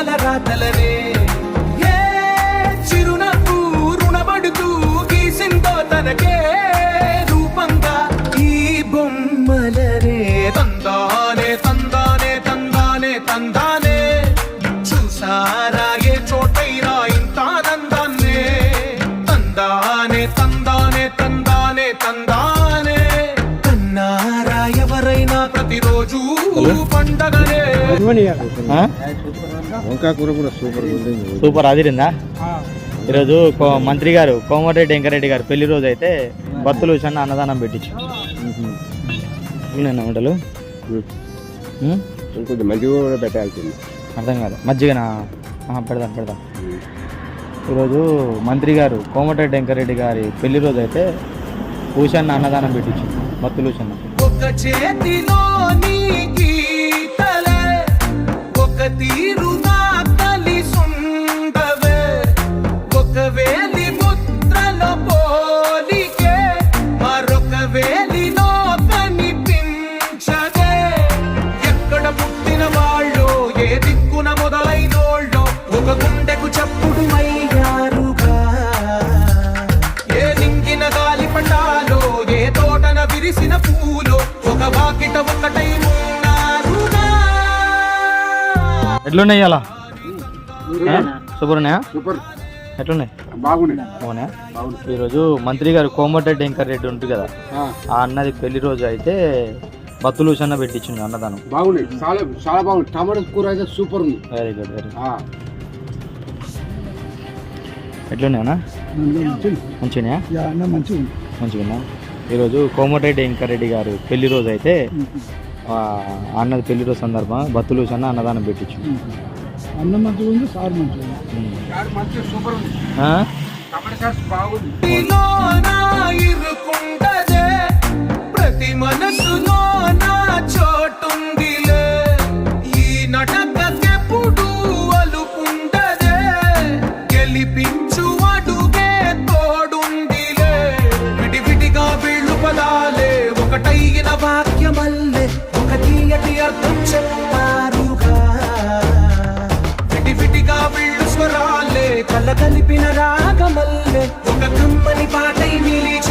ఆశల రాతలనే ఏ చిరునవ్వు రుణపడుతూ గీసిందో తనకే రూపంగా ఈ బొమ్మలనే తందానే తందానే తందానే తందానే చూసారా ఏ చోటైనా ఇంత ఆనందాన్నే తందానే తందానే తందానే తందానే కన్నారా ఎవరైనా ప్రతిరోజు పండగనే. వంకాయ కూర కూడా సూపర్ అదిరిందా? ఈరోజు మంత్రి గారు కోమటిరెడ్డి వెంకరెడ్డి గారు పెళ్లి రోజు అయితే భక్తులు చిన్న అన్నదానం పెట్టించు వంటలు కొంచెం మజ్జిగ కూడా పెట్టాల్సింది. అర్థం కాదు మజ్జిగనా? పెడదాం. ఈరోజు మంత్రి గారు కోమటిరెడ్డి వెంకరెడ్డి గారి పెళ్లి రోజు అయితే ఊషన్న అన్నదానం పెట్టించు భక్తులు ఊషన్న. ఒక చేతిలో నీ గీతలే ఒక తీరుగా కలిసుండవే ఒక వేలి ముద్రలో పోలికే మరొక వేలిలో కనిపించదే ఎక్కడ పుట్టిన వాళ్ళు ఏ దిక్కున మొదలైనోళ్ళో ఒక గుండెకు చప్పుడు అయ్యారుగా ఏ లింగిన గాలి పండాలో ఏ తోటన విరిసిన పూలో ఒక వాకిట ఒకటై ఉన్నారుగా. ఎట్లున్నాయి అలా? సూపర్ ఉన్నాయా? సూపర్. ఎట్లున్నాయి? బాగున్నాయా? ఈరోజు మంత్రి గారు కోమటిరెడ్డి వెంకరెడ్డి ఉంటుంది కదా, ఆ అన్నది పెళ్లి రోజు అయితే భక్తులు సన్న పెట్టించింది అన్నదానం. బాగున్నాయి, చాలా చాలా బాగుంది. టమాటో కూర అయితే సూపర్ ఉంది. Very good. ఎట్లున్నాయన్నా? మంచిగా. ఈరోజు కోమటిరెడ్డి వెంకరెడ్డి గారు పెళ్లి రోజు అయితే అన్నది పెళ్లి రోజు సందర్భంగా భక్తులు సన్న అన్నదానం పెట్టించు. అన్నం మంచిగా ఉంది, సార్ మంచిగా ఇరుకుండదే ప్రతి మనసులో నా చోటుందిలే ఈ నటకెప్పుడు అలుపుండదే గెలిపించు అడుగే తోడుందిలే విడివిడిగా వీళ్ళు పదాలే ఒకటైన వాక్యమల్లే ఒక తీయటి అర్థం చెప్పారుగా విడివిడిగా వీళ్ళు స్వరాలే కల కలిపిన రాగమల్లే ఒక కమ్మని పాటై నిలిచి